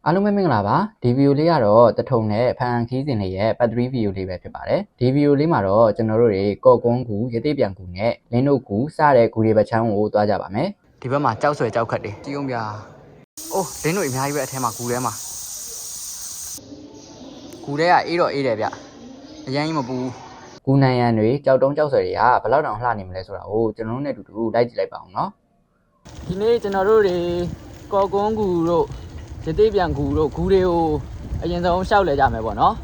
အားလုံးပဲမင်္ဂလာပါဒီဗီဒီယိုလေးကတော့တထုံနဲ့ဖန်ခီးစဉ်လေးရဲ့ပတ်3ဗီဒီယိုလေးပဲဖြစ်ပါတယ်ဒီဗီဒီယိုလေးမှာတော့ကျွန်တော်တို့တွေကော့ကွန်းကူရသေးပြန်ကူနဲ့လင်းတို့ကူစတဲ့ကူတွေဘက်ချမ်းကိုသွားကြပါမယ်ဒီဘက်မှာကြောက်ဆွဲကြောက်ခတ်တယ်ကြည့်အောင်ဗျာအိုးလင်းတို့အများကြီးပဲအထဲမှာကူထဲမှာကူထဲကအေးတော့အေးတယ်ဗျအရင်ကြီးမပူကူနိုင်ရန်တွေကြောက်တုံးကြောက်ဆွဲတွေကဘယ်လောက်တောင်လှနေမလဲဆိုတာကိုကျွန်တော်တို့နဲ့အတူတူလိုက်ကြည့်လိုက်ပါအောင်နော်ဒီနေ့ကျွန်တော်တို့တွေကော့ကွန်းကူတို့ရသေးပြန်ကူတို့ဂူတွေကိုအရင်ဆုံးရှောက်လဲကြမယ်ပေါ့နော်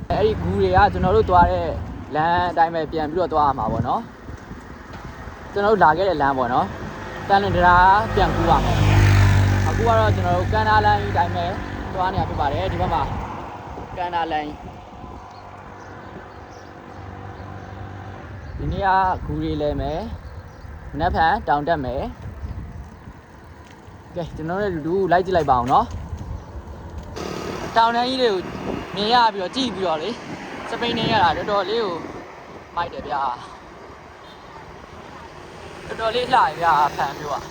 အဲ့ဒီဂူတွေကကျွန်တော်တို့သွားတဲ့လမ်းအတိုင်းပဲပြန်ပြီးတော့သွားရမှာပေါ့နော်ကျွန်တော်တို့လာခဲ့တဲ့လမ်းပေါ့နော်တန်လင်တရားပြန်ကူရမှာအခုကတော့ကျွန်တော်တို့ကန်နာလမ်းအတိုင်းပဲသွားနေရဖြစ်ပါတယ်ဒီဘက်မှာကန်နာလမ်းဒီနေ့ကဂူတွေလဲမယ်မနက်ဖြန်တောင်တက်မယ်ကဲကျွန်တော်တို့လူလိုက်ကြည့်လိုက်ပါအောင်နော်တောင်တန်းကြီးတွေကိုမြင်ရပြီးတော့ကြည့်ပြီးတော့လေစပိန်နေရတာတော်တော်လေးကိုမိုက်တယ်ဗျာတော်တော်လေးလှရဗျာဖန်မျိုးอ่ะ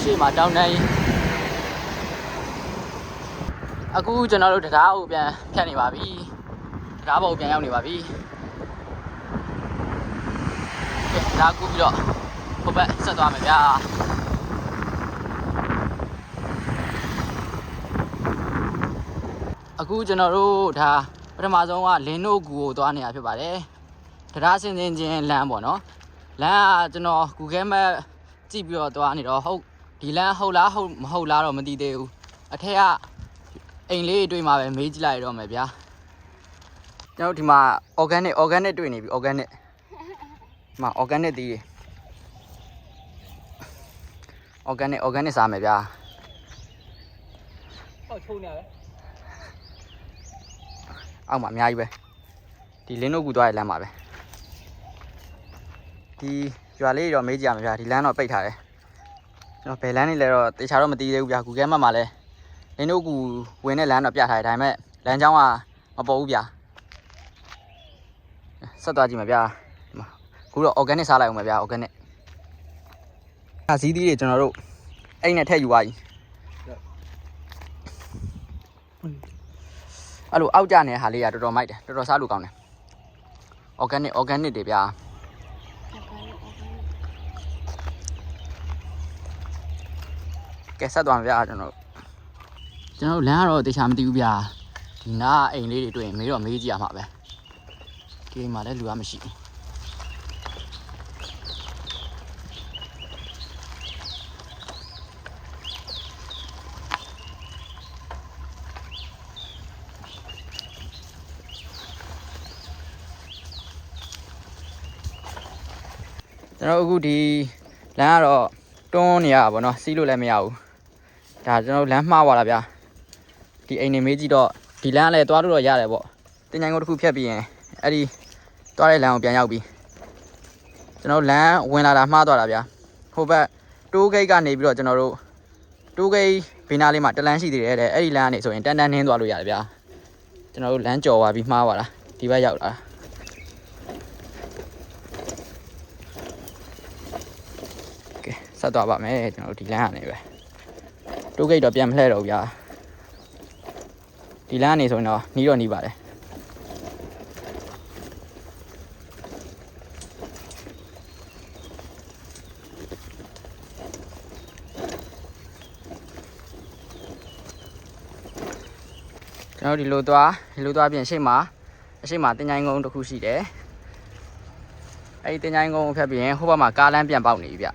ရှေ့မှာတောင်တန်းကြီးအခုကျွန်တော်တို့တရားကိုပြန်ဖြတ်နေပါပြီတရားပေါ်ကိုပြန်ရောက်နေပါပြီဒါကူပြီးတော့ဟိုဘက်ဆက်သွားမယ်ဗျာအခုကျွန်တော်တို့ဒါပထမဆုံးကလင်းတို့ကူကိုသွားနေရဖြစ်ပါတယ်တရားစင်စင်ချင်းလမ်းပေါ့နော်လမ်းကကျွန်တော် Google Map ကြည့်ပြီးတော့သွားနေတော့ဟုတ်ဒီလမ်းဟုတ်လားဟုတ်မဟုတ်လားတော့မသိသေးဘူးအထက်ကအိမ်လေးတွေ့မှာပဲမေးကြည့်လိုက်တော့မယ်ဗျာကျွန်တော်ဒီမှာ organic တွေ့နေပြီ organicမှာ organic တီးတယ် organic စားမယ်ဗျာဟောချုံနေရပဲအောက်မှာအများကြီးပဲဒီလင်းတို့ကူသွားရလမ်းမှာပဲဒီရွာလေးတော့မေးကြည့်ရမယ်ဗျာဒီလမ်းတော့ပိတ်ထားတယ်ကျွန်တော်ဘယ်လမ်းနေလဲတော့တေချာတော့မသိသေးဘူးဗျာ Google Map မှာလဲလင်းတို့ကူဝင်တဲ့လမ်းတော့ပြထားတယ်ဒါပေမဲ့လမ်းကြောင်းကမပေါ်ဘူးဗျာဆက်သွားကြည့်မယ်ဗျာခုတော့ organic စားလိုက်အောင်မယ်ဗျာ organic ဇီးသီးတွေကျွန်တော်တို့အဲ့နဲ့ထည့်ယူသွားပြီအဲ့လိုအောက်ကျနေတဲ့ဟာလေးကတော်တော်မိုက်တယ်တော်တော်စားလို့ကောင်းတယ် organic တွေဗျာကဲဆက်သွားမယ်ဗျာကျွန်တော်တို့လမ်းကတော့တေချာမသိဘူးဗျာဒီနားအိမ်လေးတွေတွေ့ရင်မေးတော့မေးကြည့်ရမှာပဲဒီအိမ်မှာလည်းလူကမရှိဘူးကျွန်တော်အခုဒီလမ်းကတော့တွန်းနေရပါဘောနော်စီးလို့လည်းမရဘူးဒါကျွန်တော်လမ်းမှားသွားတာဗျာဒီအိမ်နေမေးကြည့်တော့ဒီလမ်းလည်းသွားလို့တော့ရတယ်ပေါ့တင်ချိုင်ကုန်းတစ်ခုဖြတ်ပြီးရင်အဲ့ဒီသွားတဲ့လမ်းကိုပြန်ရောက်ပြီကျွန်တော်လမ်းဝင်လာတာမှားသွားတာဗျာဟိုဘက်တိုးဂိတ်ကနေပြီးတော့ကျွန်တော်တို့တိုးဂိတ်ဘေးနားလေးမှာတလမ်းရှိသေးတယ်တဲ့အဲ့ဒီလမ်းကနေဆိုရင်တန်းနင်းသွားလို့ရတယ်ဗျာကျွန်တော်တို့လမ်းကျော်သွားပြီးမှားသွားတာဒီဘက်ရောက်လာဆက်သွားပါမယ်ကျွန်တော်တို့ဒီလမ်းကနေပဲတိုးဂိတ်တော့ပြန်မလှည့်တော့ဘူးဗျာဒီလမ်းကနေဆိုရင်တော့နီးတော့နီးပါတယ်ကျွန်တော်ဒီလိုသွားပြင်အရှိမတင်ချိုင်းကုန်းတစ်ခုရှိတယ်အဲ့ဒီတင်ချိုင်းကုန်းကိုဖြတ်ပြီးရင်ဟိုဘက်မှာကားလမ်းပြန်ပေါက်နေပြီဗျ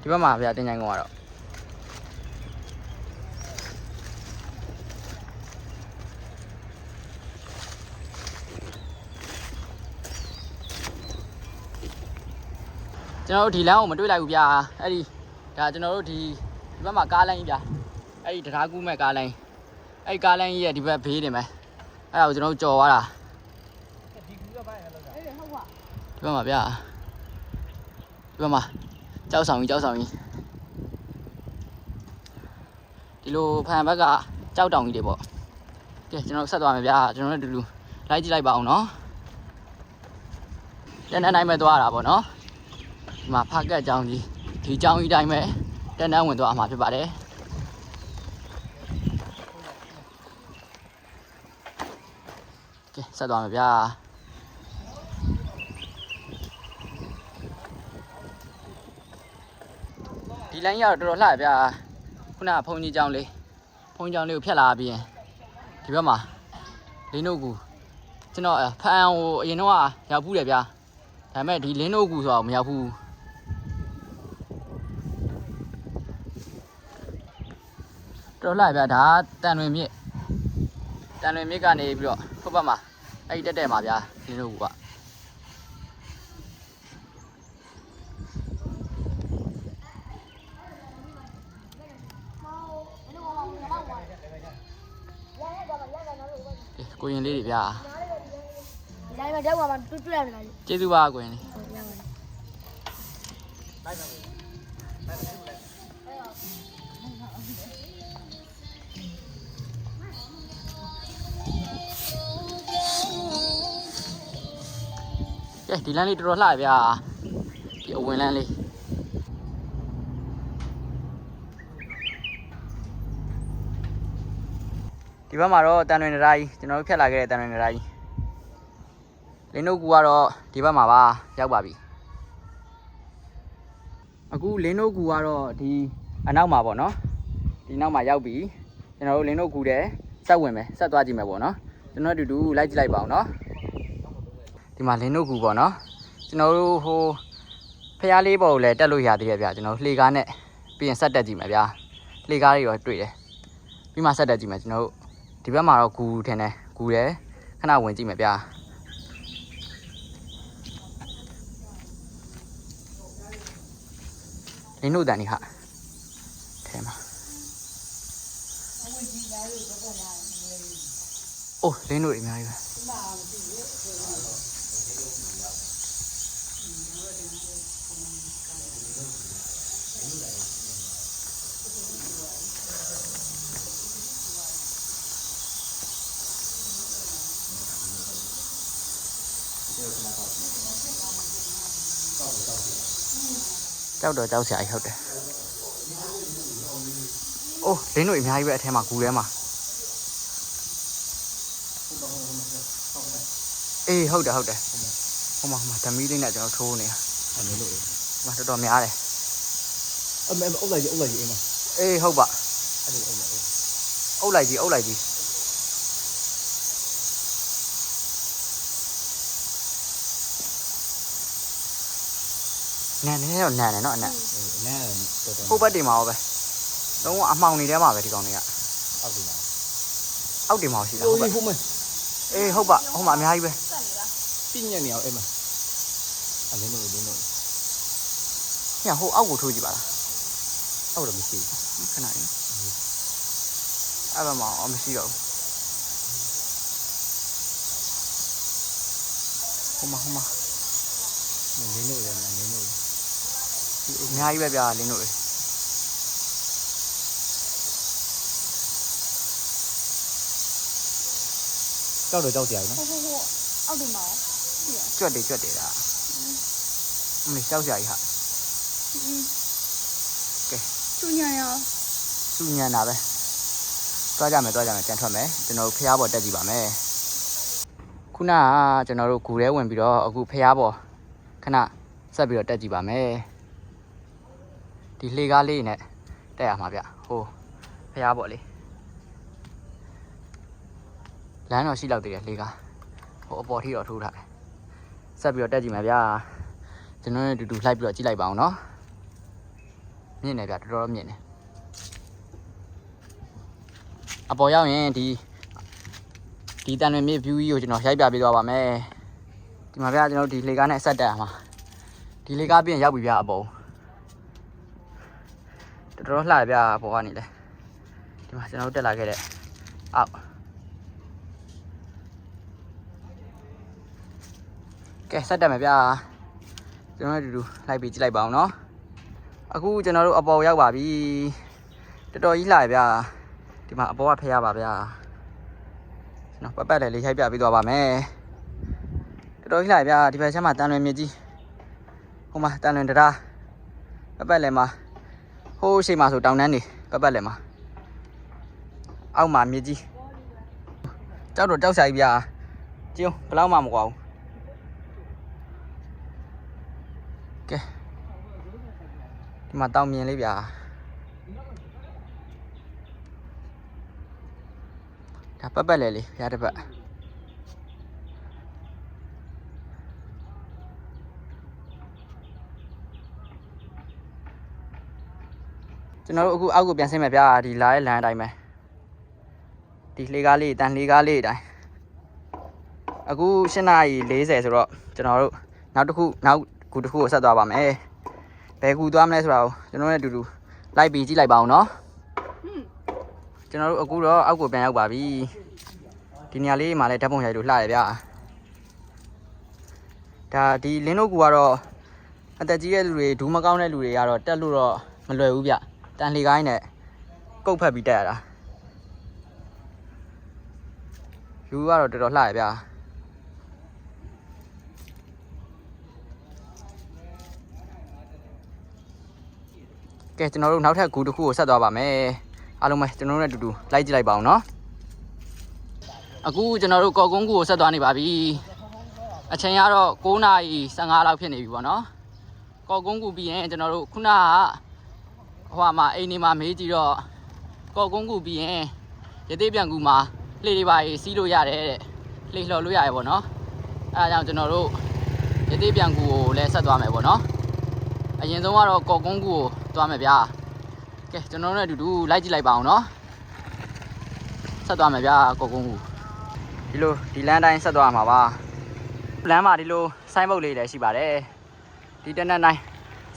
ဒီဘက်မှာဗျာတင်ချိုင်းကုန်းကတော့ကျွန်တော်တို့ဒီလမ်းကိုမတွေ့လိုက်ဘူးဗျာအဲ့ဒီဒါကျွန်တော်တို့ဒီဘက်မှာကားလိုင်းကြီးဗျာအဲ့ဒီတရားကူးမဲ့ကားလိုင်းအဲ့ဒီကားလိုင်းကြီးရဲ့ဒီဘက်ဘေးနေမယ်အဲ့ဒါကိုကျွန်တော်တို့ကြော်သွားတာဒီကူကဘာလဲလောက်တာအေးဟုတ်ပါဒီဘက်မှာဗျာဒီဘက်မှာကြောက်ဆောင်ကြီး ဒီလိုဖန်ဘက်ကကြောက်တောင်ကြီးတွေပေါ့ကဲကျွန်တော်ဆက်သွားမယ်ဗျာကျွန်တော်တို့တူတူလိုက်ကြည့်လိုက်ပါအောင်နော်တန်းတန်းတိုင်းပဲသွားတာပေါ့နော်ဒီမှာဖားကက်ကြောင်ကြီးဒီကြောင်ကြီးတိုင်းပဲတန်းတန်းဝင်သွားမှာဖြစ်ပါတယ်ကဲဆက်သွားမယ်ဗျာဒီလိုင်းရတော့တော်တော်လှဗျာခုနကဖုန်ကြီးကြောင်လေးကိုဖြတ်လာပြီးရင်ဒီဘက်မှာလင်းတို့ကူကျွန်တော်ဖန်ကိုအရင်တော့ရောက်ဖူးတယ်ဗျာဒါပေမဲ့ဒီလင်းတို့ကူဆိုတော့မရောက်ဘူးတော်လှဗျာဒါတန်လွင်မြစ်ကနေပြီးတော့ဖုတ်ဘက်မှာအဲ့ဒီတက်မှာဗျာလင်းတို့ကူကကိုရင်လေးတွေဗျာဒီတိုင်းမှာတော့မှတွတ်ရမလားကျေးဇူးပါကိုရင်လေးကဲဒီလမ်းလေးတော်တော်လှဗျာဒီအဝင်လမ်းလေးဒီဘက်မှာတော့တန်တွင်နရာကြီးကျွန်တော်တို့ဖြတ်လာခဲ့တဲ့တန်တွင်နရာကြီးလင်းတို့ကူကတော့ဒီဘက်မှာပါရောက်ပါပြီအခုလင်းတို့ကူကတော့ဒီအနောက်မှာပေါ့နော်ဒီနောက်မှာရောက်ပြီကျွန်တော်တို့လင်းတို့ကူတဲ့ဆက်ဝင်မယ်ဆက်သွားကြည့်မယ်ပေါ့နော်ကျွန်တော်တို့အတူတူလိုက်ကြည့်လိုက်ပါအောင်နော်ဒီမှာလင်းတို့ကူပေါ့နော်ကျွန်တော်တို့ဟိုဖျားလေးပေါ်ကိုလည်းတက်လို့ရသေးတယ်ဗျာကျွန်တော်လှေကားနဲ့ပြီးရင်ဆက်တက်ကြည့်မယ်ဗျာလှေကားတွေရောတွေ့တယ်ပြီးမှဆက်တက်ကြည့်မယ်ကျွန်တော်တို့ဒီဘက်မှာတော့ဂူထင်တယ်ဂူတယ်ခဏဝင်ကြည့်မယ်ဗျာလင်းတို့တန်နေဟာထဲမှာအိုးလင်းတို့အများကြီးပဲကြောက်တော့ကြောက်စရာကြီးဟုတ်တယ်အိုးလင်းတို့အများကြီးပဲအထဲမှာဂူထဲမှာအေးဟုတ်တယ်ဟိုမှာဓမီလေးနဲ့ကျွန်တော်ထိုးနေတာအဲ့လိုလို့ဒီမှာတော်တော်များတယ်အမေအုပ်လိုက်ကြီးအိမ်မှာအေးဟုတ်ပါအဲ့လိုအုပ်လိုက်ကြီးနန်းနေတော့နန်းတယ်နော်အနန်းတော်တော်ဟိုဘက်တင်မှာရောပဲလုံးဝအမှောင်နေထဲမှာပဲဒီကောင်တွေကအောက်တင်မှာရှိတာဟုတ်ပါအေးဟုတ်ပါဟိုမှာအများကြီးပဲပြညက်နေအောင်အဲ့မှာအလင်းတို့ညဟိုအောက်ကိုထိုးကြည့်ပါလားအောက်တော့မရှိဘူးခဏလေးအဲ့ဘက်မှာမရှိတော့ဘူးဟိုမှာလင်းတို့ရလင်းတို့အများကြီးပဲဗျာလင်းတို့ကြောက်တော့ကြောက်ကြရည်နော်ဟုတ်အောက်တင်ပါကြွတ်တယ်ဒါမင်းကြောက်ကြရည်ဟာကဲစူညံတာပဲသွားကြမယ်ပြန်ထွက်မယ်ကျွန်တော်တို့ဖျားပေါ်တက်ကြည့်ပါမယ်ခုနကကျွန်တော်တို့ဂူထဲဝင်ပြီးတော့အခုဖျားပေါ်ခဏဆက်ပြီးတော့တက်ကြည့်ပါမယ်ဒီလှေကားလေးနဲ့တက်ရမှာဗျဟိုဖျားပေါ်လေးလမ်းတော့ရှိလောက်သေးတယ်လှေကားဟိုအပေါ်ထိတော့ထိုးထားတယ်ဆက်ပြီးတော့တက်ကြည့်မယ်ဗျာကျွန်တော်တို့အတူတူလိုက်ပြီးတော့ကြည့်လိုက်ပါအောင်နော်မြင့်နေဗျတော်တော်မြင့်နေအပေါ်ရောက်ရင်ဒီတန်လွင်မြစ် view ကြီးကိုကျွန်တော်ရိုက်ပြပေးသွားပါမယ်ဒီမှာဗျာကျွန်တော်တို့ဒီလှေကားနဲ့ဆက်တက်ရမှာဒီလှေကားပြင်ရောက်ပြီဗျာအပေါ်တော်တော်လှဗျာအပေါ်ကနေလဲဒီမှာကျွန်တော်တို့တက်လာခဲ့တဲ့အောက်ကဲဆက်တက်မယ်ဗျာကျွန်တော်တို့အတူတူလိုက်ပြီးကြည့်လိုက်ပါအောင်နော်အခုကျွန်တော်တို့အပေါ်ရောက်ပါပြီတော်တော်ကြီးလှဗျာ ဒီမှာအပေါ်ကဖျားပါဗျာကျွန်တော်ပတ်လေလေးရိုက်ပြပြီးသွားပါမယ်တော်တော်ကြီးလိုက်ဗျာဒီဘက်ချမ်းမှာတန်လွင်မြစ်ကြီးဟိုမှာတန်လွင်တရားပတ်လေမှာဟိုးရှိမှာဆိုတောင်တန်းနေပတ်လေမှာအောက်မှာမြစ်ကြီးကြောက်တော့ကြောက်ဆိုင်ဗျာကျုံဘယ်လောက်မှမကွာဘူးကဲဒီမှာတောင်မြင်လေးဗျာဒါပတ်လေလေးဗျာတစ်ပတ်ကျွန်တော်တို့အခုအောက်ကိုပြန်ဆင်းမယ်ဗျာဒီလာရဲ့လမ်းအတိုင်းပဲဒီလှေကားလေးတန်လှေကားလေးအတိုင်းအခု8:40ဆိုတော့ကျွန်တော်တို့နောက်တစ်ခုကိုဆက်သွားပါမယ်ဘယ်ကူသွားမလဲဆိုတာကိုကျွန်တော်နဲ့အတူတူလိုက်ပြီးကြည့်လိုက်ပါအောင်နော်ကျွန်တော်တို့အခုတော့အောက်ကိုပြန်ရောက်ပါပြီဒီနေရာလေးမှာလည်းဓာတ်ပုံရိုက်လို့လှရဗျာဒါဒီလင်းတို့ကူကတော့အသက်ကြီးတဲ့လူတွေဒူးမကောင်းတဲ့လူတွေကတော့တက်လို့တော့မလွယ်ဘူးဗျတန်လှေကိုင်းနဲ့ကုတ်ဖက်ပြီးတက်ရတာလူကတော့တော်တော်လှရဗျာကဲကျွန်တော်တို့နောက်ထပ်ဂူတစ်ခုကိုဆက်သွားပါမယ်အားလုံးပဲကျွန်တော်တို့နဲ့အတူတူလိုက်ကြည့်လိုက်ပါအောင်နော်အခုကျွန်တော်တို့ကော်ကုန်းဂူကိုဆက်သွားနေပါပြီအချိန်ကတော့9:15လောက်ဖြစ်နေပြီပေါ့နော်ကော်ကုန်းဂူပြီးရင်ကျွန်တော်တို့ခုနကဟိုမှာအိမ်နေမှာမေးကြည့်တော့ကော်ကုန်းဂူပြီးရင်ရသေးပြန်ကူမှာလှေတွေပါစီးလို့ရတယ်တဲ့လှေလှော်လို့ရတယ်ပေါ့နော်အဲဒါကြောင့်ကျွန်တော်တို့ရသေးပြန်ကူကိုလည်းဆက်သွားမယ်ပေါ့နော်အရင်ဆုံးကတော့ကော်ကုန်းဂူကိုသွားမယ်ဗျာကဲကျွန်တော်တို့နဲ့အတူတူလိုက်ကြည့်လိုက်ပါအောင်နော်ဆက်သွားမယ်ဗျာကော်ကုန်းဂူဒီလမ်းတိုင်းဆက်သွားမှာပါလမ်းမှာဒီလိုဆိုင်းဘုတ်လေးလည်းရှိပါတယ်ဒီတန်းတိုင်း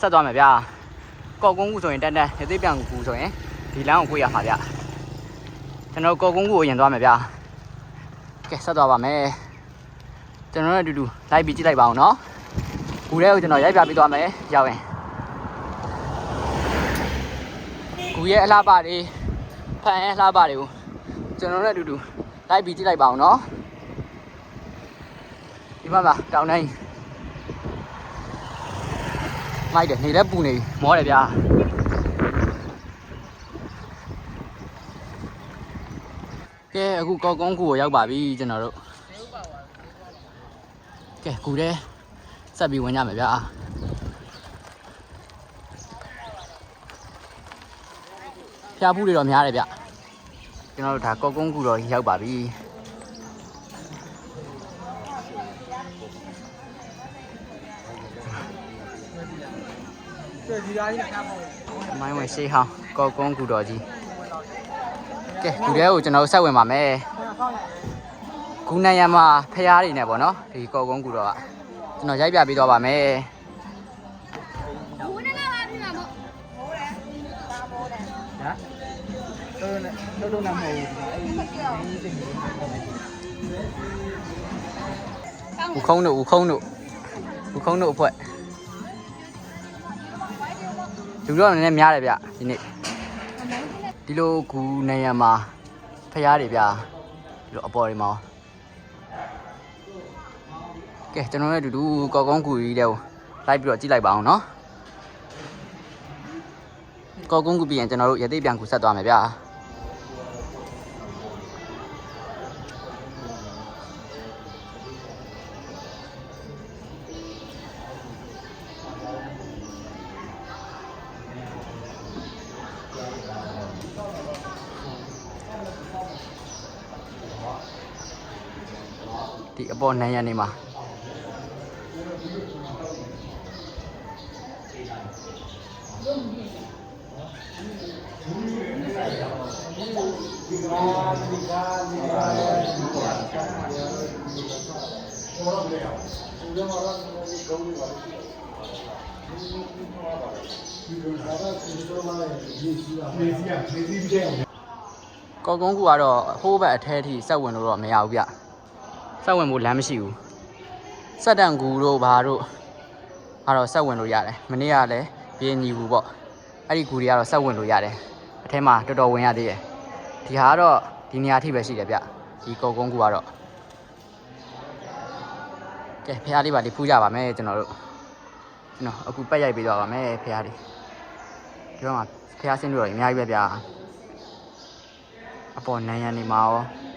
ဆက်သွားမယ်ဗျာကော်ကုန်းဂူဆိုရင်တန်းရသေးပြန်ကူဆိုရင်ဒီလမ်းကိုကိုရမှာဗျကျွန်တော်ကော်ကုန်းဂူကိုရင်သွားမယ်ဗျာကဲဆက်သွားပါမယ်ကျွန်တော်တို့အတူတူလိုက်ပြီးကြည့်လိုက်ပါအောင်နော်ဂူထဲကိုကျွန်တော်ရိုက်ပြပြီးသွားမယ်ရောက်ရင်ဂူရဲ့အလှပတွေဖန်ရဲ့အလှပတွေကိုကျွန်တော်တို့အတူတူလိုက်ပြီးကြည့်လိုက်ပါအောင်နော်ဒီမှာတောင်တိုင်းမိုက်တယ်နေလည်းပူနေပြီမောတယ်ဗျာကဲအခုကော်ကုန်းဂူကိုရောက်ပါပြီကျွန်တော်တို့ကဲဂူထဲဆက်ပြီးဝင်ကြမယ်ဗျာဖျားဖူးတွေတော့များတယ်ဗျကျွန်တော်တို့ဒါကော်ကုန်းဂူတော့ရောက်ပါပြီမိုင်းဝင်ရှိဟောင်းကော်ကုန်းဂူတော်ကြီးကဲဂူထဲကိုကျွန်တော်တို့ဆက်ဝင်ပါမယ်ဂူနံရံမှာဖျားတွေနဲ့ပေါ့နော်ဒီကော်ကုန်းဂူတော်ကကျွန်တော်ရိုက်ပြပေးသွားပါမယ်လုံးလုံးမဟုတ်ဘူးဦးခုံးတို့အဖွဲ့လူတော့နည်းနည်းများတယ်ဗျဒီနေ့ဒီလိုကူနေရမှာဖျားတွေဗျဒီလိုအပေါ်တွေမှာကဲကျွန်တော်လည်းအတူတူကော်ကုန်းကူကြီးတဲ့ကိုလိုက်ပြီးတော့ကြည့်လိုက်ပါအောင်နော်ကော်ကုန်းကူပြီးရင်ကျွန်တော်တို့ရသေးပြန်ကူဆက်သွားမယ်ဗျာဒီအပေါ်နန်းရံနေမှာကော်ကုန်းကူကတော့ဟိုးဘက်အထဲထိဆက်ဝင်လို့တော့မရဘူးဗျဆက်ဝင်ဖို့လမ်းမရှိဘူးစက်တန်ကူတို့ဘာတို့ကတော့ဆက်ဝင်လို့ရတယ်မနေ့ကလည်းပြင်းညီဘူးပေါ့အဲ့ဒီကူတွေကတော့ဆက်ဝင်လို့ရတယ်အထဲမှာတော်တော်ဝင်ရသေးတယ် ဒီဟာကတော့ဒီနေရာထိပဲရှိတယ်ဗျဒီကောကုန်းကူကတော့ကဲဖះလေးပါလေးဖူးကြပါမယ်ကျွန်တော်တို့အခုပက်ရိုက်ပေးသွားပါမယ်ဖះလေးဒီဘက်မှာဖះဆင်းလို့တော့အများကြီးပဲဗျအပေါ်နန်းရံနေမှာရော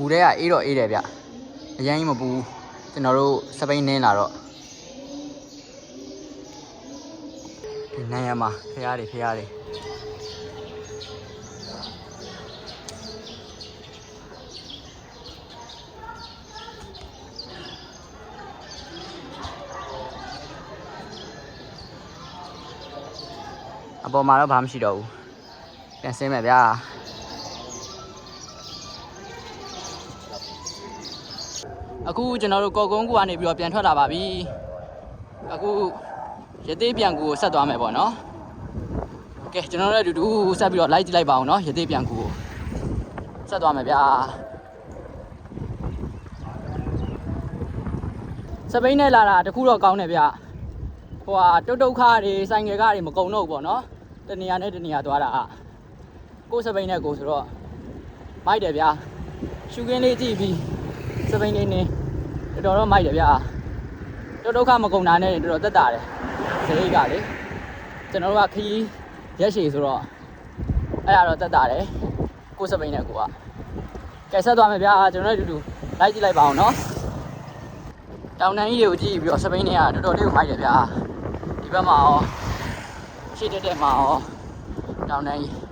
ကူထဲကအေးတော့အေးတယ်ဗျအရင်ကြီးမပူကျွန်တော်တို့စပိန်နင်းလာတော့ဒီနိုင်ရမှာဖះတွေအပေါ်မှာတော့ဘာမှမရှိတော့ဘူးပြန်ဆင်းမယ်ဗျာအခုကျွန်တော်တို့ကော်ကုန်းကူကနေပြီးတော့ပြန်ထွက်လာပါပြီအခုရသေးပြန်ကူကိုဆက်သွားမယ်ပေါ့နော်ကဲကျွန်တော်တို့အတူတူဆက်ပြီးတော့လိုက်ကြည့်လိုက်ပါအောင်နော်ရသေးပြန်ကူကိုဆက်သွားမယ်ဗျာစပိန်နဲ့လာတာတခုတော့ကောင်းတယ်ဗျဟိုဟာတုတ်ခါတွေဆိုင်ငယ်ကားတွေမကုံတော့ဘူးပေါ့နော်တနေရာနဲ့တနေရာသွားတာကိုစပိန်နဲ့ကိုဆိုတော့မိုက်တယ်ဗျာရှုခင်းလေးကြည့်ပြီးစပိန်လေးနေတော်တော်မိုက်တယ်ဗျာတုတ်ခါမကုံတာနဲ့တော်တော်သက်တာတယ်စရိတ်ကလေကျွန်တော်တို့ကခီးရက်ရှည်ဆိုတော့အဲ့ဒါတော့သက်တာတယ်ကိုစပိန်နဲ့ကိုကကဲဆက်သွားမယ်ဗျာကျွန်တော်တို့အတူတူလိုက်ကြည့်လိုက်ပါအောင်နော်တောင်တန်းကြီးတွေကိုကြည့်ပြီးတော့စပိန်နဲ့ကတော်တော်လေးကိုမိုက်တယ်ဗျာဒီဘက်မှာရောရှေ့တက်မှာရောတောင်တန်းကြီး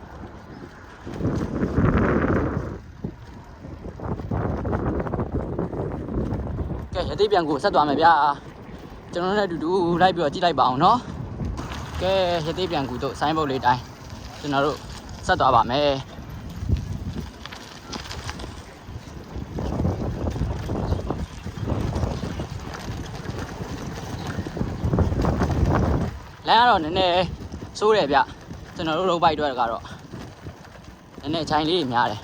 ကဲရသေးပြန်ကိုဆက်သွားမယ်ဗျာကျွန်တော်တို့နဲ့အတူတူလိုက်ပြီးတော့ကြည့်လိုက်ပါအောင်နော်ကဲရသေးပြန်ကူတို့ဆိုင်းဘုတ်လေးတိုင်းကျွန်တော်တို့ဆက်သွားပါမယ်လမ်းကတော့နည်းနည်းဆိုးတယ်ဗျကျွန်တော်တို့road bike တွေကတော့နည်းနည်းချိုင်လေးတွေများတယ်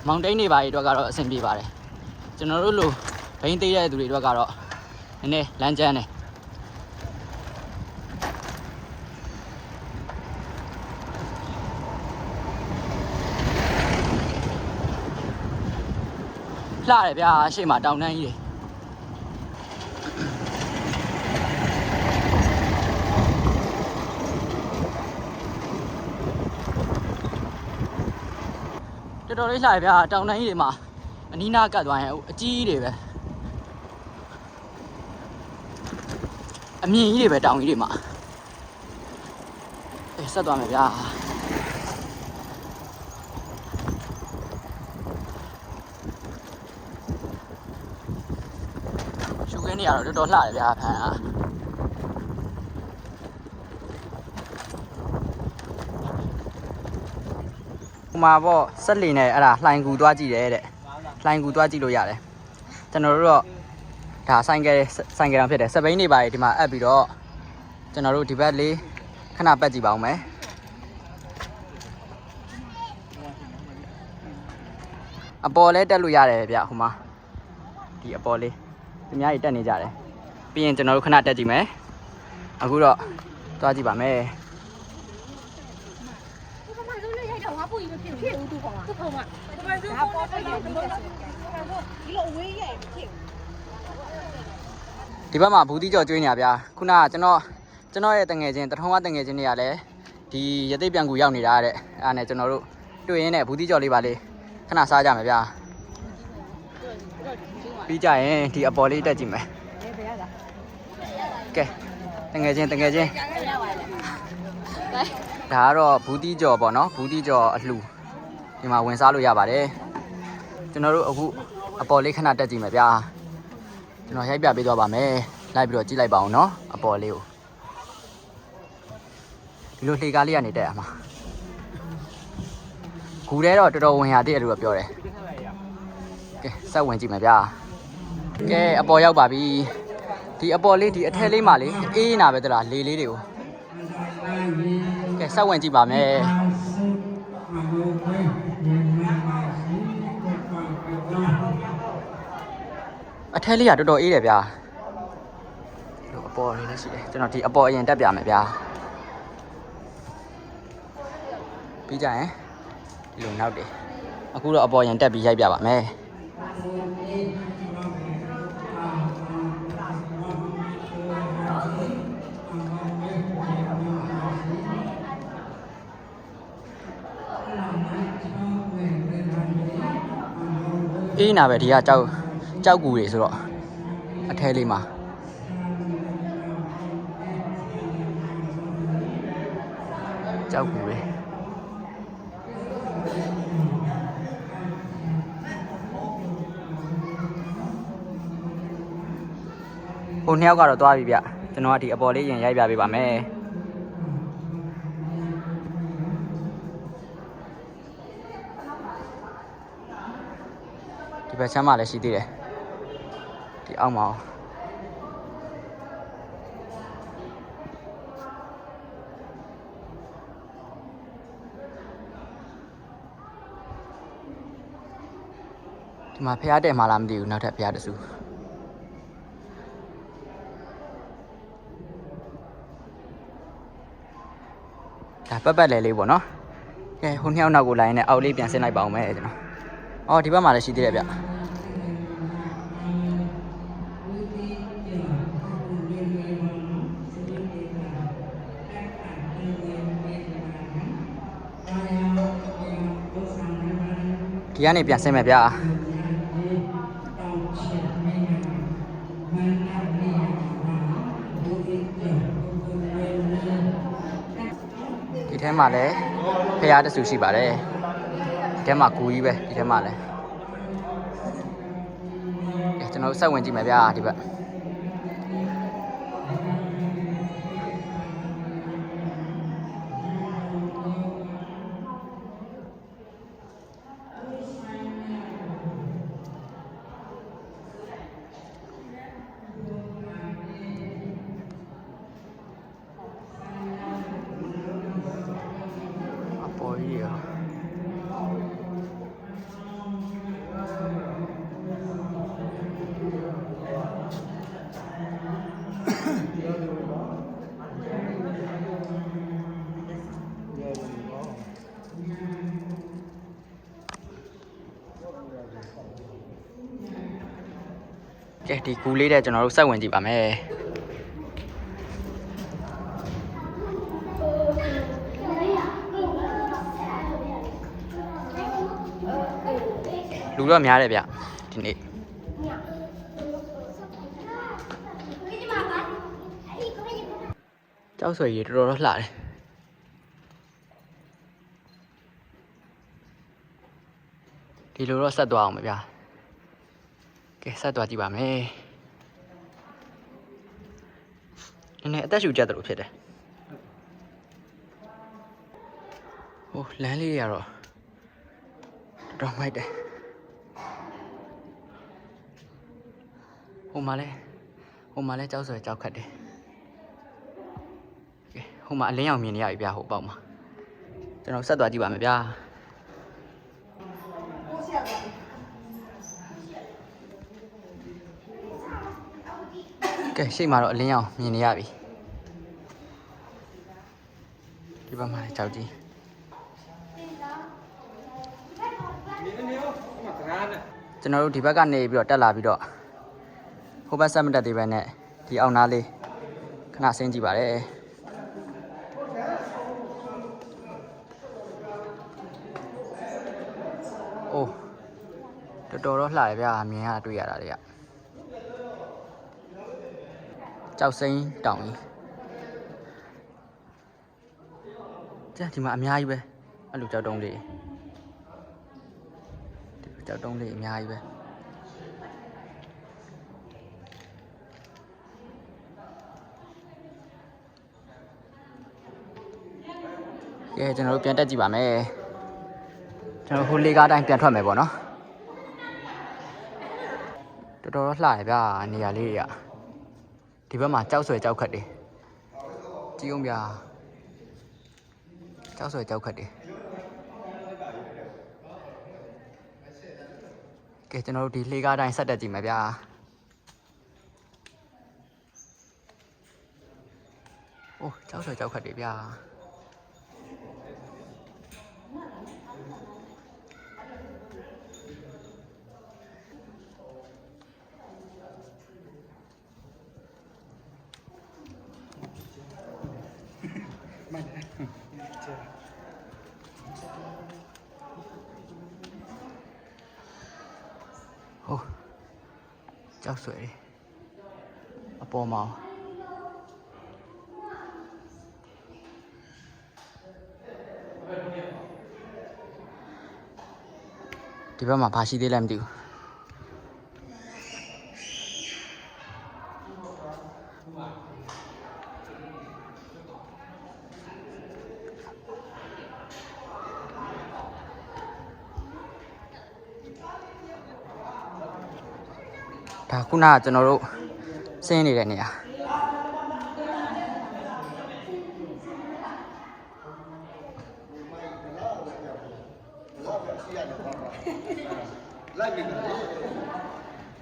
မောင်တိန်တွေပါတွေအတွက်ကတော့အဆင်ပြေပါတယ်ကျွန်တော်တို့လိုဘိန်းသေးတဲ့သူတွေအတွက်ကတော့နည်းနည်းလမ်းကျန်းတယ်လှတယ်ဗျာရှေ့မှာတောင်တန်းကြီးတွေတော်တော်လေးလှတယ်ဗျာတောင်တန်းကြီးတွေမှာအနီးနားကတ်သွားရင်အကြီးတွေပဲအမြင့်ကြီးတွေပဲတောင်ကြီးတွေမှာဆက်သွားမယ်ဗျာရှုခင်းနေရတော့တော်တော်လှတယ်ဗျာဖန်ဟိုမှာပေါ့ဆက်လီနဲ့အဲ့ဒါလှိုင်ကူသွားကြည့်တယ်တဲ့လှိုင်ကူသွားကြည့်လို့ရတယ်ကျွန်တော်တို့တော့ဒါဆိုင်ကယ်တော့ဖြစ်တယ်စပိန်တွေပါဒီမှာအပ်ပြီးတော့ကျွန်တော်တို့ဒီဘက်လေးခဏပတ်ကြည့်ပါဦးမယ်အပေါ်လဲတက်လို့ရတယ်ဗျဟိုမှာဒီအပေါ်လေးသူများကြီးတက်နေကြတယ်ပြီးရင်ကျွန်တော်တို့ခဏတက်ကြည့်မယ်အခုတော့သွားကြည့်ပါမယ်ဒီဘက်မှာဘူးတီကျော်ကျွေးနေရဗျာခုနကကျွန်တော်ရဲ့တငယ်ချင်းတထုံးကတငယ်ချင်းတွေကလည်းဒီရသေးပြန်ကူရောက်နေတာတဲ့အဲ့ဒါနဲ့ကျွန်တော်တို့တွေ့ရင်းနဲ့ဘူးတီကျော်လေးပါလေးခဏစားကြမယ်ဗျာပြီးကြရင်ဒီအပေါ်လေးတက်ကြည့်မယ်ကဲတငယ်ချင်းဒါကတော့ဘူးတီကျော်ပေါ့နော်ဘူးတီကျော်အလှဒီမှာဝင်စားလို့ရပါတယ်ကျွန်တော်တို့အခုအပေါ်လေးခဏတက်ကြည့်မယ်ဗျာကျွန်တော်ရိုက်ပြပေးသွားပါမယ်လိုက်ပြီးတော့ကြည့်လိုက်ပါအောင်နော်အပေါ်လေးကိုဒီလိုလှေကားလေးကနေတက်ရမှာဂူထဲတော့တော်တော်ဝင်ရသေးတယ်လို့ပြောတယ်ကဲဆက်ဝင်ကြည့်မယ်ဗျာကဲအပေါ်ရောက်ပါပြီဒီအပေါ်လေးဒီအထဲလေးမှာလေအေးနာပဲတလားလေလေးတွေကို ကဲစောက်ဝင်ကြည့်ပါမယ်အထဲလေးကတော်တော်အေးတယ်ဗျာဒီအပေါ်လေးလည်းရှိတယ်ကျွန်တော်ဒီအပေါ်အရင်တက်ပြမယ်ဗျာပြီးကြရင်ဒီလိုနောက်တယ်အခုတော့အပေါ်ရင်တက်ပြီးရိုက်ပြပါမယ်အေးနာပဲဒီကကြောက်ကူတွေဆိုတော့အထဲလေးမှာကြောက်ကူတွေဟိုနှစ်ယောက်ကတော့သွားပြီဗျကျွန်တော်ကဒီအပေါ်လေးရင်ရိုက်ပြပေးပါမယ်ဒီဘက်ချမ်းမှလည်းရှိသေးတယ်ဒီအောက်မှာဒီမှာဖျားတယ်မှာလားမသိဘူးနောက်ထပ်ဖျားတဆူဒါပတ်လဲလေးပေါ့နော်ကဲဟိုနှစ်ယောက်နောက်ကိုလိုက်နေအောက်လေးပြန်ဆင်းလိုက်ပါအောင်မယ်ကျွန်တော်အော်ဒီဘက်မှာလည်းရှိသေးတယ်ဗျဒီကနေပြန်ဆင်းမယ်ဗျာဒီထဲမှာလည်းဖျားတဆူရှိပါတယ်ဒီထဲမှာကူကြီးပဲဒီထဲမှာလည်းကျွန်တော်ဆက်ဝင်ကြည့်မယ်ဗျာဒီဘက်ကဲဒီကူလေးတဲ့ကျွန်တော်တို့စက်ဝင်ကြည့်ပါမယ်လူတော့များတယ်ဗျဒီနေ့ကြောက်ဆွေကြီးတော်တော်လှတယ်ဒီလိုတော့ဆက်သွားအောင်ဗျာကဲဆက်သွားကြည့်ပါမယ်နည်းနည်းအသက်ရှူကြတယ်လို့ဖြစ်တယ်ဟိုလမ်းလေးရတော့တော်မိုက်တယ်ဟိုမှာလဲကြောက်ဆွဲကြောက်ခတ်တယ်ကဲဟိုမှာအလင်းအောင်မြင်နေရပြီဗျာဟိုပေါက်မှာကျွန်တော်ဆက်သွားကြည့်ပါမယ်ဗျာကဲရှေ့မှာတော့အလင်းအောင်မြင်နေရပြီဒီဘက်မှာလည်းကြောက်ကြီးကျွန်တော်တို့ဒီဘက်ကနေပြီးတော့တက်လာပြီးတော့ဟိုဘက်ဆက်မတက်သေးပဲနဲ့ဒီအောင်နားလေးခဏဆင်းကြည့်ပါတယ်အိုးတော်တော်လှတယ်ဗျာမြင်ရတွေ့ရတာတွေကကြောက်စိမ်းတောင်ကြီးကြည့်ဒီမှာအများကြီးပဲအဲ့လိုကြောက်တုံးလေးဒီကြောက်တုံးလေးအများကြီးပဲကဲကျွန်တော်တို့ပြန်တက်ကြည့်ပါမယ်ကျွန်တော်ဟိုလေကားတိုင်းပြန်ထွက်မယ်ပေါ့နော်တော်တော်လှရဗျာနေရာလေးတွေကဒီဘက်မှာကြောက်ဆွဲကြောက်ခတ်တယ်ကြည့်အောင်ဗျာ ကြောက်ဆွဲကြောက်ခတ်တယ်ကဲကျွန်တော်တို့ဒီလှေကားတိုင်းဆက်တက်ကြည့်မယ်ဗျာအိုးကြောက်ဆွဲကြောက်ခတ်တယ်ဗျာဟိုးကြောက်ဆွဲတယ်အပေါ်မှာဒီဘက်မှာဘာရှိသေးလဲမသိဘူးဒါခုနကကျွန်တော်တို့ဆင်းနေတဲ့နေရာ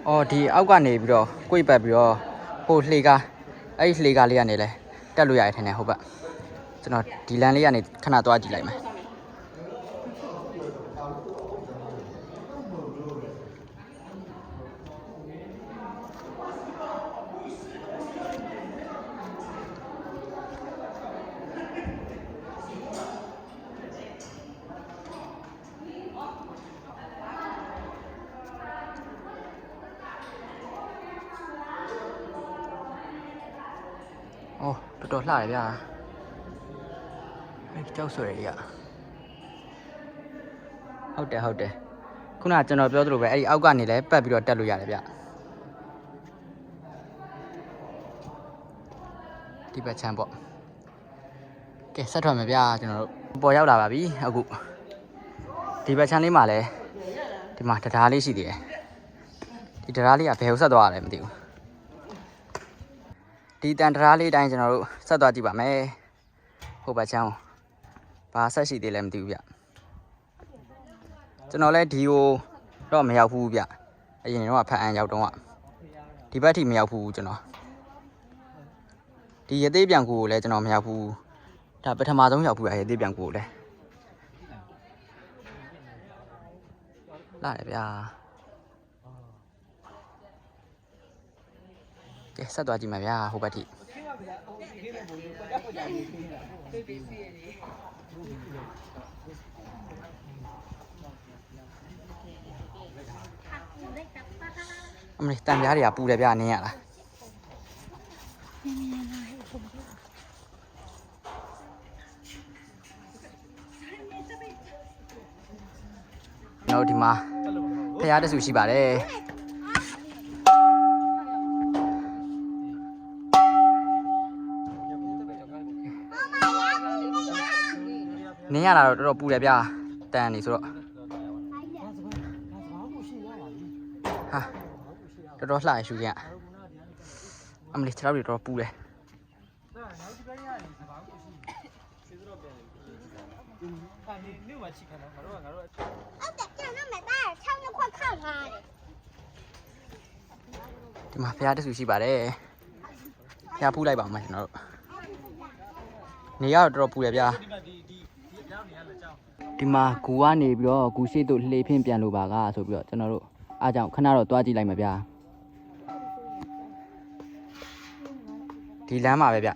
အော်ဒီအောက်ကနေပြီးတော့ကိုယ်ပတ်ပြီးတော့ဟိုလှေကားအဲ့ဒီလှေကားလေးကနေလဲတက်လို့ရတယ်ထင်တယ်ဟုတ်ပါကျွန်တော်ဒီလမ်းလေးကနေခဏသွားကြည့်လိုက်မယ်哦，တော်တော်လှတယ်ဗျာအဲကြောက်ဆွဲတွေကဟုတ်တယ်ခုနကကျွန်တော်ပြောသလိုပဲအဲ့ဒီအောက်ကနေလည်းပတ်ပြီးတော့တက်လို့ရတယ်ဗျဒီဘက်ချမ်းပေါ့ကဲဆက်ထွက်မယ်ဗျာကျွန်တော်တို့ပေါ်ရောက်လာပါပြီအခုဒီဘက်ချမ်းလေးမှာလည်းဒီမှာတရားလေးရှိသေးတယ်ဒီတရားလေးကဘယ်ကိုဆက်သွားရလဲမသိဘူးဒီတန်တရားလေးတိုင်းကျွန်တော်တို့ဆက်သွားကြည့်ပါမယ်ဟိုဘက်ချမ်းဘာဆက်ရှိသေးလဲမသိဘူးဗျကျွန်တော်လည်းဒီကိုတော့မရောက်ဘူးဗျအရင်တော့ဖတ်အန်ရောက်တော့ဒီဘက်ထိမရောက်ဘူးကျွန်တော်ဒီရသေးပြန်ကူကိုလည်းကျွန်တော်မရောက်ဘူးဒါပထမဆုံးရောက်ဘူးရသေးပြန်ကူကိုလည်းလာတယ်ဗျာကဲဆက်သွားကြည့်မယ်ဗျာဟိုဘက်ထိအမလေးတန်ပြားတွေကပူတယ်ဗျာနင်းရလားကျွန်တော်ဒီမှာဖျားတဆူရှိပါတယ်နင်းရတာတော့တော်တော်ပူတယ်ဗျာတန်နေဆိုတော့ဟာတော်တော်လှရရှူရအမလေးခြေထောက်တွေတော်တော်ပူတယ်ဒီမှာဖျားတဆူရှိပါတယ်ဖျားဖူးလိုက်ပါဦးမယ်ကျွန်တော်တို့နေရတော့တော်တော်ပူတယ်ဗျာဒီမှာဂူကနေပြီးတော့ဂူရှိတို့လှေဖြင့်ပြန်လို့ပါကဆိုပြီးတော့ကျွန်တော်တို့အားကြောင့်ခဏတော့တွားကြည့်လိုက်မှာဗျာဒီလမ်းမှာပဲဗျ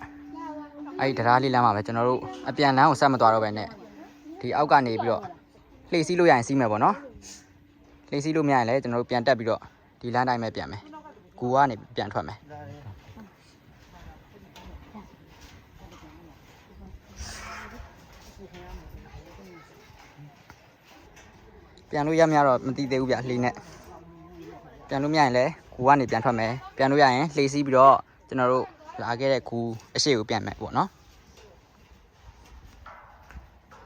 အဲ့ဒီတရားလေးလမ်းမှာပဲကျွန်တော်တို့အပြန်လမ်းကိုဆက်မသွားတော့ပဲနဲ့ဒီအောက်ကနေပြီးတော့လှေစီးလို့ရရင်စီးမယ်ပေါ့နော်လှေစီးလို့မရရင်လည်းကျွန်တော်တို့ပြန်တက်ပြီးတော့ဒီလမ်းတိုင်းပဲပြန်မယ်ဂူကနေပြန်ထွက်မယ်ပြန်လို့ရမရတော့မသိသေးဘူးဗျလှေနဲ့ပြန်လို့မရရင်လည်းဂူကနေပြန်ထွက်မယ်ပြန်လို့ရရင်လှေစီးပြီးတော့ကျွန်တော်တို့လာခဲ့တဲ့ဂူအရှိကိုပြန်မယ်ပေါ့နော်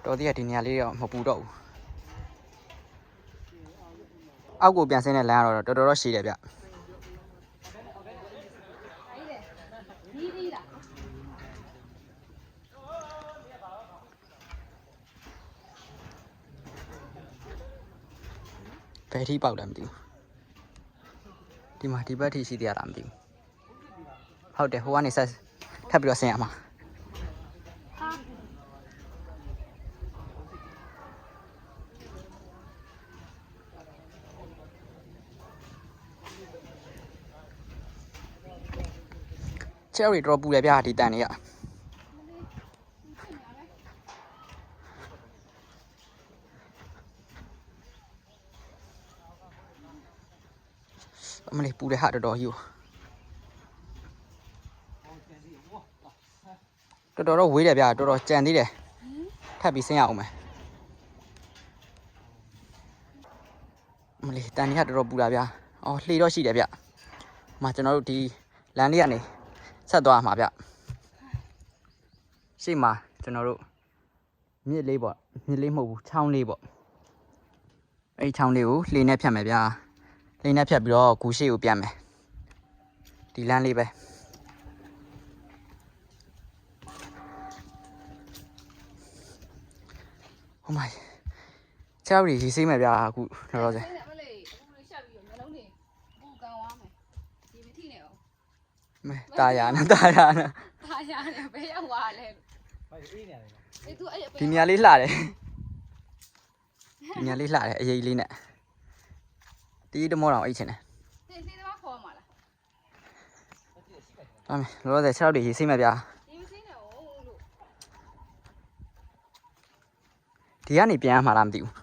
တော်သေးရဒီနေရာလေးတော့မပူတော့ဘူးအောက်ကိုပြန်ဆင်းတဲ့လမ်းကတော့တော်တော်ရှည်တယ်ဗျ ဘယ်ထိပေါက်လဲမသိဘူးဒီမှာဒီဘက်ထိရှိသေးရတာမသိဘူးဟုတ်တယ်ဟိုကနေဆက်ထပ်ပြီးတော့ဆင်းရမှာချဲရီတော့ပူတယ်ဗျာဒီတန်တွေကအမလေးပူတယ်ဟာတော်တော်ကြီးတော်တော်တော့ဝေးတယ်ဗျာတော်တော်ကြံသေးတယ်ထပ်ပြီးဆင်းရအောင်မယ်အမလေးတန်တွေကတော်တော်ပူတာဗျာအော်လှေတော့ရှိတယ်ဗျမှာကျွန်တော်တို့ဒီလမ်းလေးကနေဆက်သွားမှာဗျရှေ့မှာကျွန်တော်တို့မြစ်လေးပေါ့မြစ်လေးမဟုတ်ဘူးချောင်းလေးပေါ့အဲ့ချောင်းလေးကိုလှေနဲ့ဖြတ်မယ်ဗျာလှေနဲ့ဖြတ်ပြီးတော့ဂူရှိကိုပြန်မယ်ဒီလမ်းလေးပဲဟိုမှာချောင်းရီရေးမယ်ဗျာအခုလောလောဆယ်မဲတာယာနဲ့တာယာနဲ့ဘယ်ရောက်သွားလဲဒီနေရာလေးလှတယ်ဒီနေရာလေးလှတယ်အရေးလေးနဲ့တီးတမောတောင်အိတ်ချင်တယ်တင်သေးသမားခေါ်မှာလားအမေလောလောဆယ်6တွေရေးစိမ့်မယ်ဗျာဒီမစင်းနဲ့ဟုတ်လို့ဒီကနေပြန်ရမှာလားမသိဘူး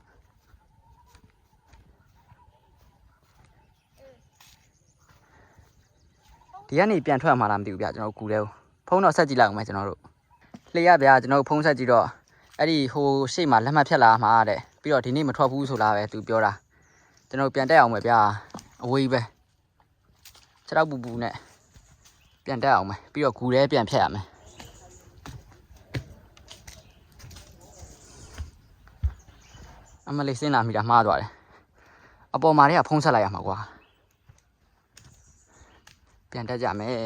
ဒီကနေပြန်ထွက်မှာလားမသိဘူးဗျာကျွန်တော်ကူတယ်ဖုန်းတော့ဆက်ကြည့်လိုက်အောင်မယ်ကျွန်တော်တို့လှည့်ရဗျာကျွန်တော်ဖုန်းဆက်ကြည့်တော့အဲ့ဒီဟိုရှေ့မှာလက်မှတ်ဖြတ်လာမှာတဲ့ပြီးတော့ဒီနေ့မထွက်ဘူးဆိုလားပဲသူပြောတာကျွန်တော်ပြန်တက်အောင်မယ်ဗျာအဝေးပဲခြေထောက်ပူပူနဲ့ပြန်တက်အောင်မယ်ပြီးတော့ဂူထဲပြန်ဖြတ်ရမယ်အမလေးစင်းလာမိတာမှားသွားတယ်အပေါ်မှာတည်းကဖုန်းဆက်လိုက်ရမှာကွာပြန်တက်ကြမယ်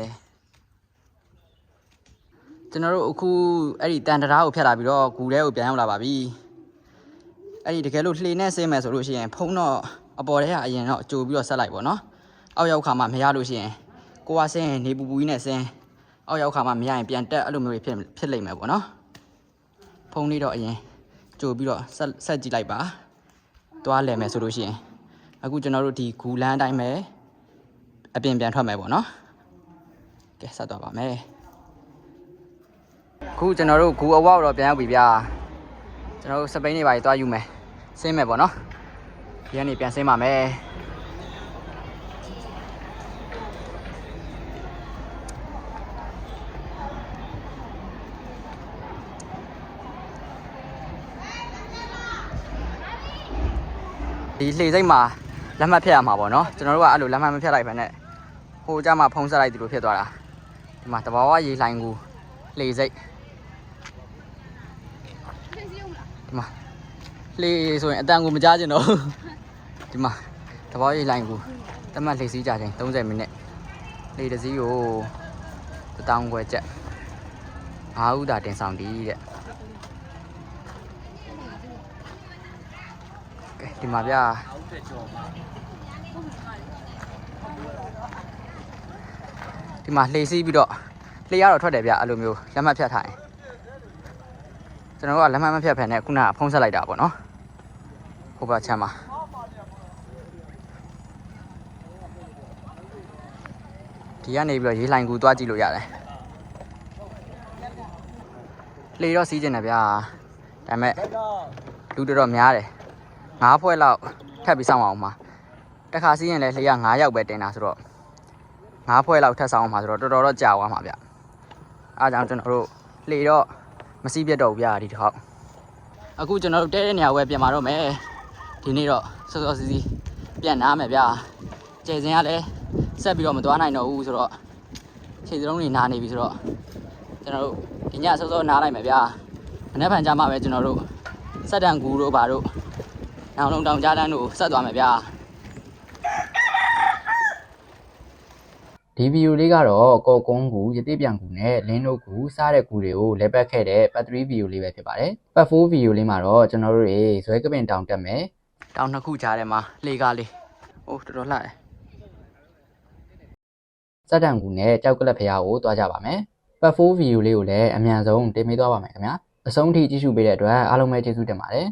ကျွန်တော်တို့အခုအဲ့ဒီတန်တရားကိုဖြတ်လာပြီးတော့ဂူထဲကိုပြန်ရောက်လာပါပြီအဲ့ဒီတကယ်လို့လှေနဲ့ဆင်းမယ်ဆိုလို့ရှိရင်ဖုံးတော့အပေါ်ထဲကအရင်တော့ကြိုပြီးတော့ဆက်လိုက်ပေါ့နော်အောက်ရောက်ခါမှမရလို့ရှိရင်ကိုကဆင်းနေပူပူကြီးနဲ့ဆင်းအောက်ရောက်ခါမှမရရင်ပြန်တက်အဲ့လိုမျိုးဖြစ်လိမ့်မယ်ပေါ့နော်ဖုံးလေးတော့အရင်ကြိုပြီးတော့ဆက်ကြည့်လိုက်ပါသွားလဲမယ်ဆိုလို့ရှိရင်အခုကျွန်တော်တို့ဒီဂူလန်းအတိုင်းပဲအပြင်ပြန်ထွက်မယ်ပေါ့နော်ကဲဆက်သွားပါမယ်ခုကျွန်တော်တို့ဂူအဝေါက်တော့ပြန်ရောက်ပြီဗျာကျွန်တော်တို့စပိန်နေပါကြီးသွားယူမယ်ဆင်းမယ်ပေါ့နော်ဒီကနေပြန်ဆင်းပါမယ်ဒီလှေစိတ်မှာလက်မှတ်ဖြတ်ရမှာပေါ့နော်ကျွန်တော်တို့ကအဲ့လိုလက်မှတ်မဖြတ်လိုက်ဘဲနဲ့ဟိုကြမှာဖုံးဆက်လိုက်ဒီလိုဖြစ်သွားတာဒီမှာတဘာဝရေလှိုင်းကူလှေစိတ်ဒီမှာလှေဆိုရင်အတန်ကိုမကြားကျင်တော့ဒီမှာတဘာဝရေလှိုင်းကူတမတ်လှေစီးကြချိန်30မိနစ်လှေတစ်စီးကို1000ခွဲကျပ်5ဦးသာတင်ဆောင်တီးတဲ့ကဲဒီမှာဗျာဒီမှာလှေစီးပြီးတော့လှေရတော့ထွက်တယ်ဗျအဲ့လိုမျိုးလက်မှတ်ဖြတ်ထားရင်ကျွန်တော်တို့ကလက်မှတ်မဖြတ်ဖက်နဲ့ခုနကဖုံးဆက်လိုက်တာပေါ့နော်ဟိုဘက်ချမ်းမှာဒီကနေပြီးတော့ရေလှိုင်ကူသွားကြည့်လို့ရတယ်လှေတော့စီးကျင်တယ်ဗျာဒါပေမဲ့လူတော်များတယ်9ဖွဲ့လောက်ထပ်ပြီးစောင့်အောင်မှာတစ်ခါစီးရင်လည်းလှေက9ယောက်ပဲတင်တာဆိုတော့9ဖွဲ့လောက်ထပ်ဆောင်အောင်မှာဆိုတော့တော်တော်တော့ကြာသွားမှာဗျအားကြောင့်ကျွန်တော်တို့လှေတော့မစီးပြတ်တော့ဘူးဗျာဒီတစ်ခေါက်အခုကျွန်တော်တို့တဲတဲ့နေရာဝယ်ပြင်มาတော့မယ်ဒီနေ့တော့စောစောစီးစီးပြန်နားမယ်ဗျာကျယ်စင်ကလည်းဆက်ပြီးတော့မသွားနိုင်တော့ဘူးဆိုတော့ခြေစလုံးတွေနားနေပြီဆိုတော့ကျွန်တော်တို့ဒီညစောစောနားလိုက်မယ်ဗျာမနေ့ဖန်ကြမှာပဲကျွန်တော်တို့စက်တန်ကူတို့ဘာတို့နောက်လုံးတောင်ကြားတန်းတို့ဆက်သွားမယ်ဗျာဒီဗီဒီယိုလေးကတော့ကော်ကုန်းကူရတိပြန်ကူနဲ့လင်းတို့ကူစားတဲ့ကူတွေကိုလဲပတ်ခဲ့တဲ့ပတ်3ဗီဒီယိုလေးပဲဖြစ်ပါတယ်ပတ်4ဗီဒီယိုလေးမှာတော့ကျွန်တော်တို့တွေဇွဲကပင်တောင်တက်မယ် တောင်နှစ်ခုကြားထဲမှာလေကားလေးအိုးတော်တော်လှတယ်စက်တံကူနဲ့ကြောက်ကလပ်ဖျားကိုတွားကြပါမယ်ပတ်4ဗီဒီယိုလေးကိုလည်းအမြန်ဆုံးတင်ပေးသွားပါမယ်ခင်ဗျာအဆုံးထိကြည့်ရှုပေးတဲ့အတွက်အားလုံးပဲကျေးဇူးတင်ပါတယ်